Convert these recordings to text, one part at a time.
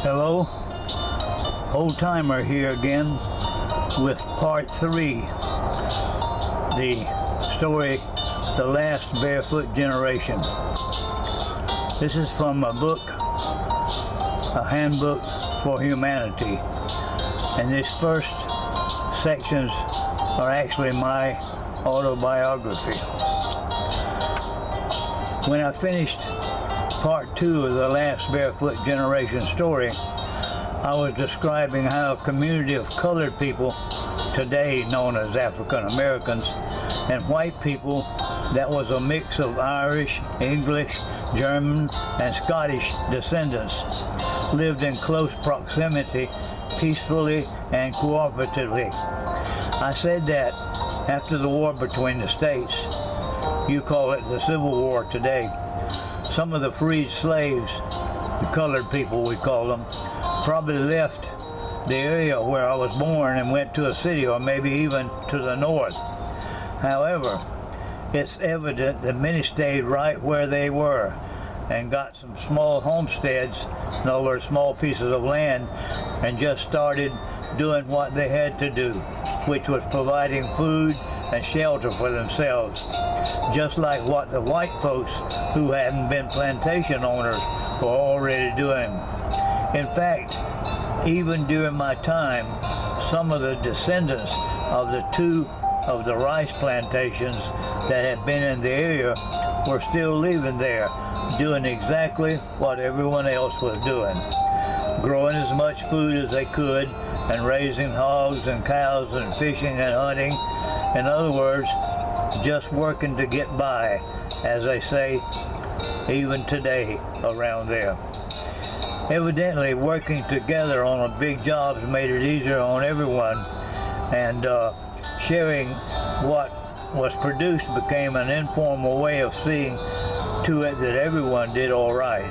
Hello, Old Timer here again with part 3, the story, The Last Barefoot Generation. This is from a book, a handbook for humanity, and these first sections are actually my autobiography. When I finished part 2 of the Last Barefoot Generation story, I was describing how a community of colored people, today known as African Americans, and white people that was a mix of Irish, English, German, and Scottish descendants, lived in close proximity, peacefully and cooperatively. I said that after the war between the states, you call it the Civil War today, some of the freed slaves, the colored people we call them, probably left the area where I was born and went to a city or maybe even to the north. However, it's evident that many stayed right where they were and got some small homesteads, in other words, small pieces of land, and just started doing what they had to do, which was providing food and shelter for themselves, just like what the white folks who hadn't been plantation owners were already doing. In fact, even during my time, some of the descendants of the two of the rice plantations that had been in the area were still living there, doing exactly what everyone else was doing, growing as much food as they could and raising hogs and cows and fishing and hunting. In other words, just working to get by, as they say even today around there. Evidently, working together on a big jobs made it easier on everyone, and sharing what was produced became an informal way of seeing to it that everyone did all right.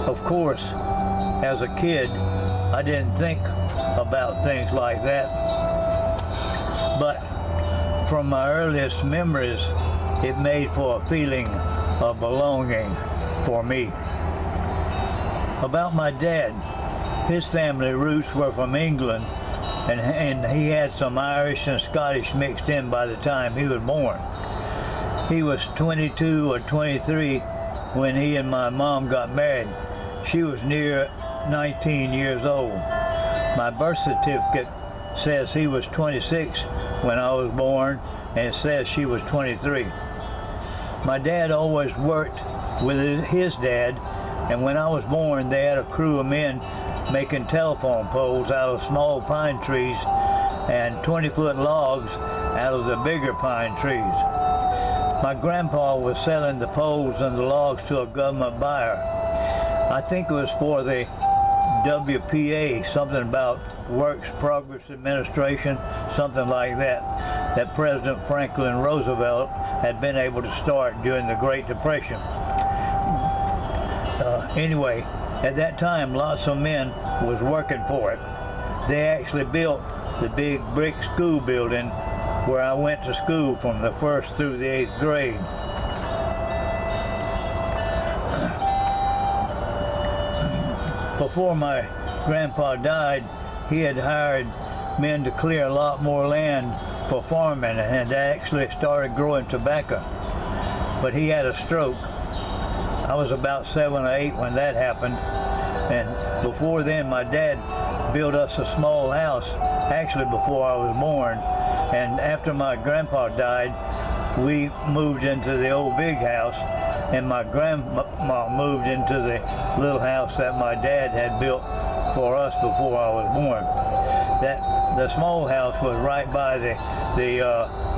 Of course, as a kid, I didn't think about things like that, but from my earliest memories, it made for a feeling of belonging for me. About my dad, his family roots were from England, and he had some Irish and Scottish mixed in by the time he was born. He was 22 or 23 when he and my mom got married. She was near 19 years old. My birth certificate says he was 26 when I was born, and it says she was 23. My dad always worked with his dad, and when I was born, they had a crew of men making telephone poles out of small pine trees and 20-foot logs out of the bigger pine trees. My grandpa was selling the poles and the logs to a government buyer. I think it was for the WPA, something about Works Progress Administration, something like that, that President Franklin Roosevelt had been able to start during the Great Depression. Anyway, at that time, lots of men was working for it. They actually built the big brick school building where I went to school from the 1st through the 8th grade. Before my grandpa died, he had hired men to clear a lot more land for farming and had actually started growing tobacco. But he had a stroke. I was about 7 or 8 when that happened, and before then my dad built us a small house, actually before I was born, and after my grandpa died, we moved into the old big house, and my grandma moved into the little house that my dad had built for us before I was born. The small house was right by the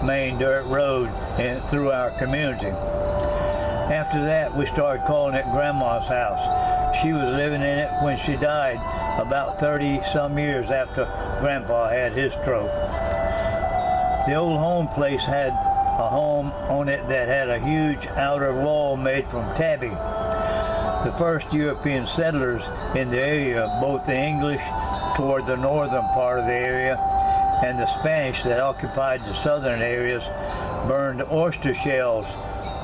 main dirt road through our community. After that, we started calling it Grandma's house. She was living in it when she died, about 30-some years after Grandpa had his stroke. The old home place had a home on it that had a huge outer wall made from tabby. The first European settlers in the area, both the English toward the northern part of the area and the Spanish that occupied the southern areas, burned oyster shells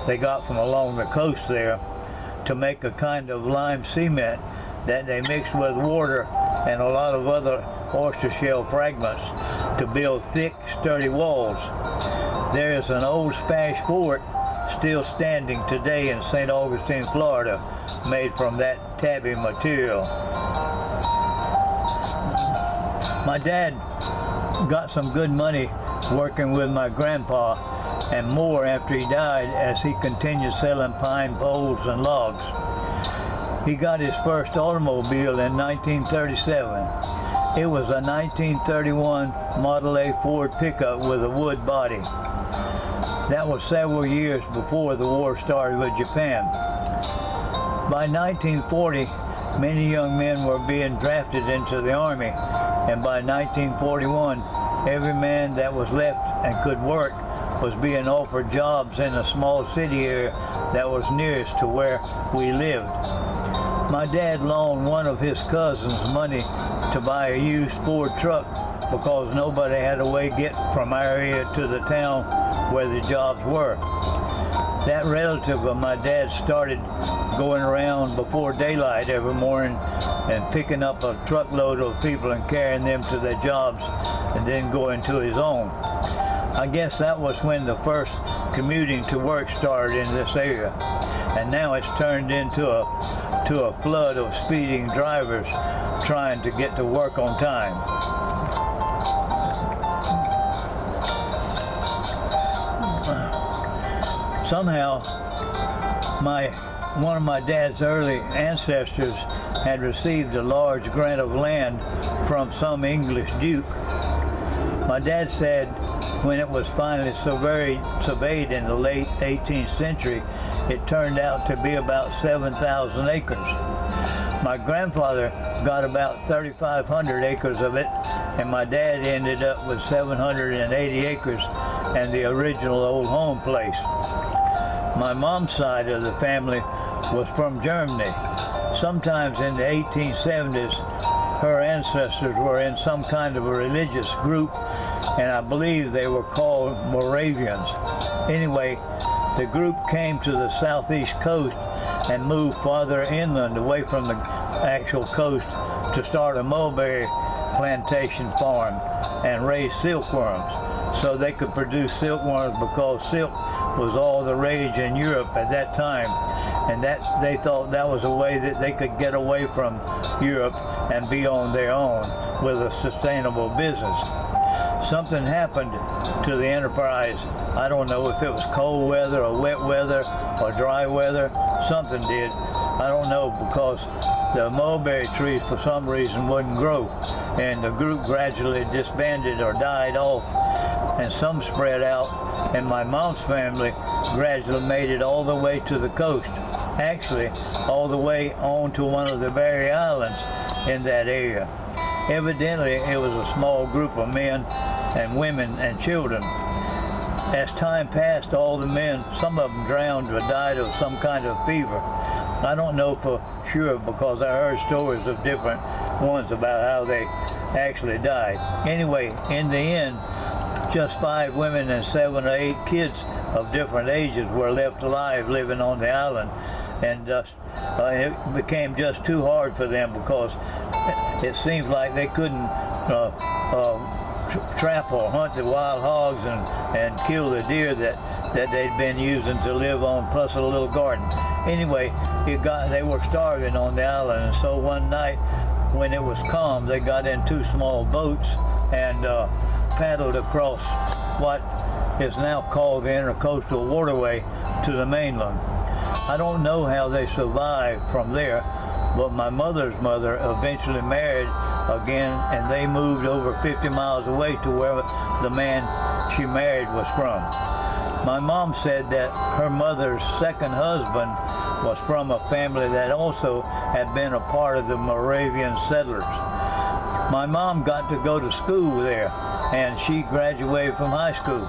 they got from along the coast there to make a kind of lime cement that they mixed with water and a lot of other oyster shell fragments to build thick, sturdy walls. There is an old Spanish fort still standing today in St. Augustine, Florida, made from that tabby material. My dad got some good money working with my grandpa, and more after he died as he continued selling pine poles and logs. He got his first automobile in 1937. It was a 1931 Model A Ford pickup with a wood body. That was several years before the war started with Japan. By 1940, many young men were being drafted into the Army, and by 1941, every man that was left and could work was being offered jobs in a small city area that was nearest to where we lived. My dad loaned one of his cousins money to buy a used Ford truck because nobody had a way to get from our area to the town where the jobs were. That relative of my dad started going around before daylight every morning and picking up a truckload of people and carrying them to their jobs and then going to his own. I guess that was when the first commuting to work started in this area, and now it's turned into a flood of speeding drivers trying to get to work on time. Somehow, one of my dad's early ancestors had received a large grant of land from some English duke. My dad said when it was finally surveyed in the late 18th century, it turned out to be about 7,000 acres. My grandfather got about 3,500 acres of it, and my dad ended up with 780 acres and the original old home place. My mom's side of the family was from Germany. Sometimes in the 1870s, her ancestors were in some kind of a religious group, and I believe they were called Moravians. Anyway, the group came to the southeast coast and moved farther inland away from the actual coast to start a mulberry plantation farm and raise silkworms so they could produce silkworms, because silk was all the rage in Europe at that time, and that they thought that was a way that they could get away from Europe and be on their own with a sustainable business. Something happened to the enterprise. I don't know if it was cold weather or wet weather or dry weather. Something did. I don't know, because the mulberry trees for some reason wouldn't grow, and the group gradually disbanded or died off, and some spread out, and my mom's family gradually made it all the way to the coast. Actually, all the way on to one of the Berry Islands in that area. Evidently, it was a small group of men and women and children. As time passed, all the men, some of them drowned or died of some kind of fever. I don't know for sure, because I heard stories of different ones about how they actually died. Anyway, in the end, just 5 women and 7 or 8 kids of different ages were left alive living on the island, and it became just too hard for them, because it seems like they couldn't trap or hunt the wild hogs and kill the deer that they'd been using to live on, plus a little garden. Anyway, they were starving on the island, and so one night when it was calm, they got in 2 small boats and paddled across what is now called the Intercoastal Waterway to the mainland. I don't know how they survived from there, but my mother's mother eventually married again, and they moved over 50 miles away to where the man she married was from. My mom said that her mother's second husband was from a family that also had been a part of the Moravian settlers. My mom got to go to school there, and she graduated from high school.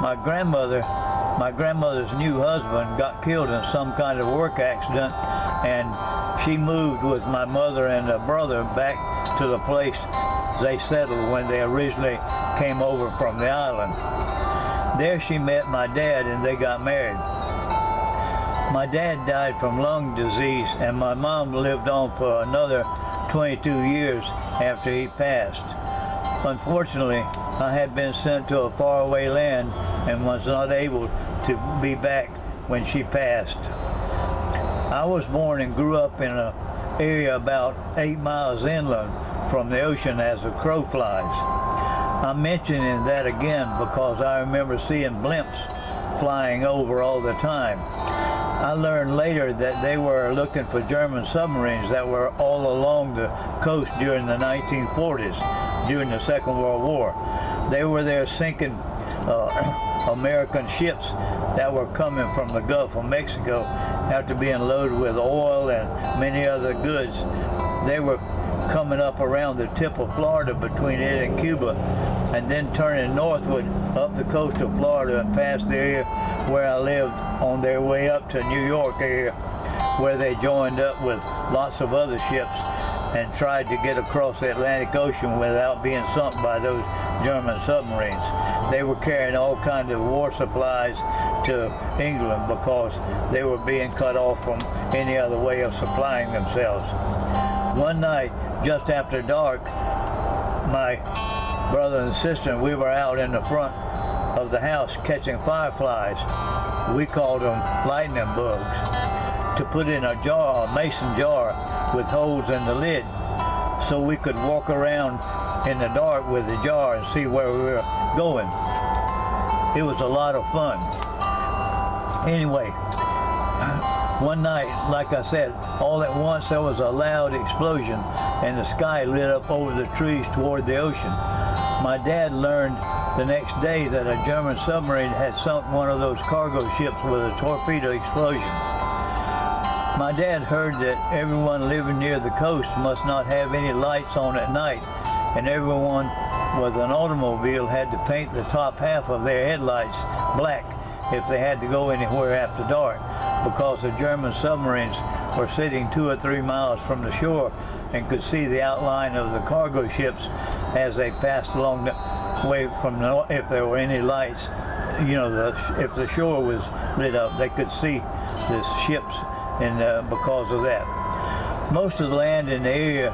My grandmother's new husband got killed in some kind of work accident, and she moved with my mother and a brother back to the place they settled when they originally came over from the island. There she met my dad, and they got married. My dad died from lung disease, and my mom lived on for another 22 years after he passed. Unfortunately, I had been sent to a faraway land and was not able to be back when she passed. I was born and grew up in an area about 8 miles inland from the ocean as the crow flies. I'm mentioning that again because I remember seeing blimps flying over all the time. I learned later that they were looking for German submarines that were all along the coast during the 1940s, during the Second World War. They were there sinking American ships that were coming from the Gulf of Mexico after being loaded with oil and many other goods. They were coming up around the tip of Florida between it and Cuba, and then turning northward up the coast of Florida and past the area where I lived on their way up to New York area, where they joined up with lots of other ships and tried to get across the Atlantic Ocean without being sunk by those German submarines. They were carrying all kinds of war supplies to England because they were being cut off from any other way of supplying themselves. One night, just after dark, my brother and sister, we were out in the front of the house catching fireflies. We called them lightning bugs, to put in a jar, a mason jar with holes in the lid, so we could walk around in the dark with the jar and see where we were going. It was a lot of fun. Anyway, one night, like I said, all at once there was a loud explosion and the sky lit up over the trees toward the ocean. My dad learned the next day that a German submarine had sunk one of those cargo ships with a torpedo explosion. My dad heard that everyone living near the coast must not have any lights on at night, and everyone with an automobile had to paint the top half of their headlights black if they had to go anywhere after dark, because the German submarines were sitting 2 or 3 miles from the shore and could see the outline of the cargo ships as they passed along the way from the, if there were any lights, you know, if the shore was lit up, they could see the ships, and because of that. Most of the land in the area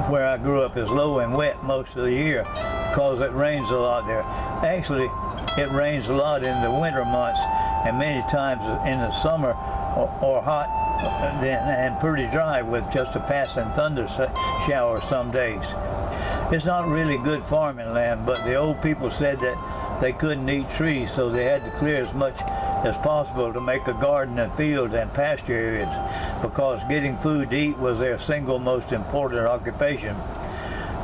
where I grew up is low and wet most of the year because it rains a lot there. Actually, it rains a lot in the winter months and many times in the summer, or hot and pretty dry with just a passing thunder shower some days. It's not really good farming land, but the old people said that they couldn't eat trees, so they had to clear as much as possible to make a garden and field and pasture areas, because getting food to eat was their single most important occupation.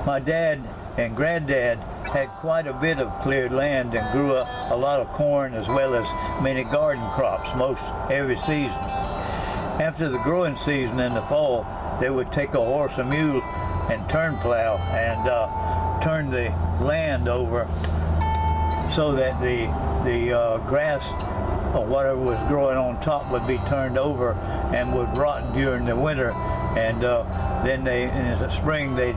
My dad and granddad had quite a bit of cleared land and grew up a lot of corn as well as many garden crops most every season. After the growing season in the fall, they would take a horse and mule and turn plow and turn the land over so that the grass or whatever was growing on top would be turned over and would rot during the winter, and then in the spring they'd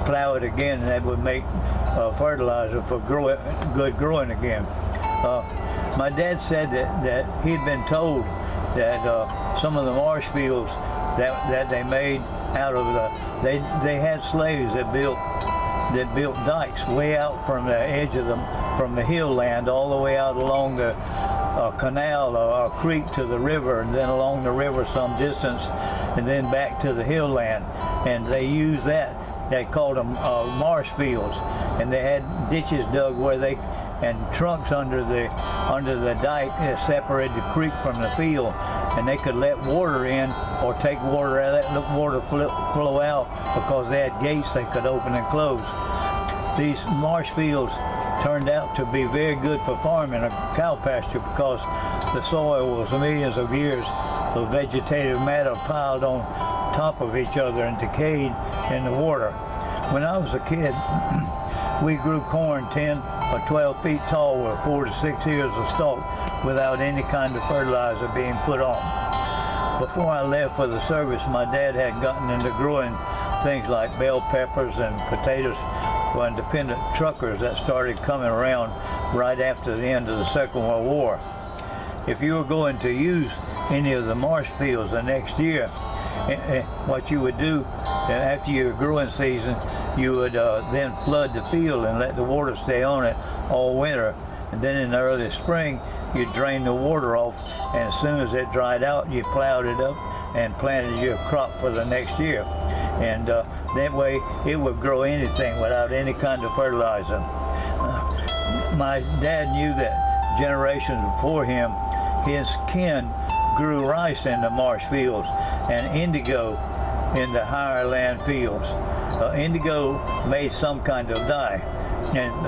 plow it again, and that would make fertilizer for good growing again. My dad said that he'd been told that some of the marsh fields that they made out of they had slaves that built dikes way out from the edge of from the hill land all the way out along the canal or a creek to the river, and then along the river some distance, and then back to the hill land. And they used that. They called them marsh fields, and they had ditches dug where and trunks under the dike that separated the creek from the field, and they could let water in or take water out, let the water flow out, because they had gates they could open and close. These marsh fields turned out to be very good for farming a cow pasture, because the soil was millions of years of vegetative matter piled on top of each other and decayed in the water. When I was a kid, we grew corn 10 or 12 feet tall with 4 to 6 ears of stalk without any kind of fertilizer being put on. Before I left for the service, my dad had gotten into growing things like bell peppers and potatoes for independent truckers that started coming around right after the end of the Second World War. If you were going to use any of the marsh fields the next year. What you would do after your growing season, you would then flood the field and let the water stay on it all winter. And then in the early spring, you drain the water off, and as soon as it dried out, you plowed it up and planted your crop for the next year. And that way, it would grow anything without any kind of fertilizer. My dad knew that generations before him, his kin grew rice in the marsh fields and indigo in the higher land fields. Indigo made some kind of dye, and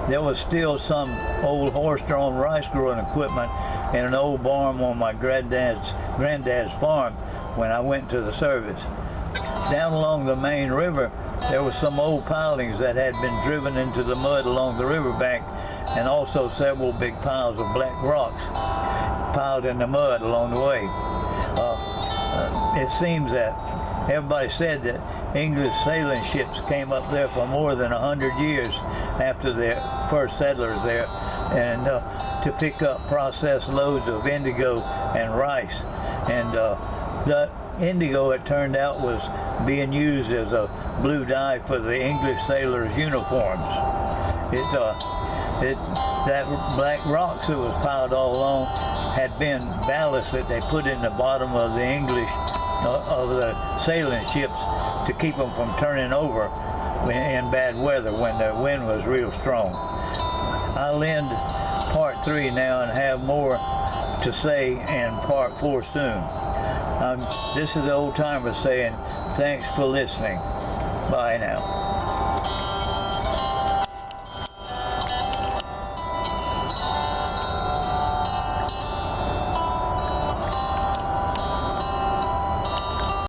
there was still some old horse-drawn rice-growing equipment in an old barn on my granddad's farm when I went to the service. Down along the main river, there were some old pilings that had been driven into the mud along the riverbank, and also several big piles of black rocks piled in the mud along the way. It seems that everybody said that English sailing ships came up there for more than 100 years after the first settlers there, and to pick up processed loads of indigo and rice. And the indigo, it turned out, was being used as a blue dye for the English sailors' uniforms. That black rocks that was piled all along had been ballast that they put in the bottom of the English of the sailing ships to keep them from turning over in bad weather when the wind was real strong. I'll end part 3 now and have more to say in part 4 soon. This is the old timer saying thanks for listening. Bye now.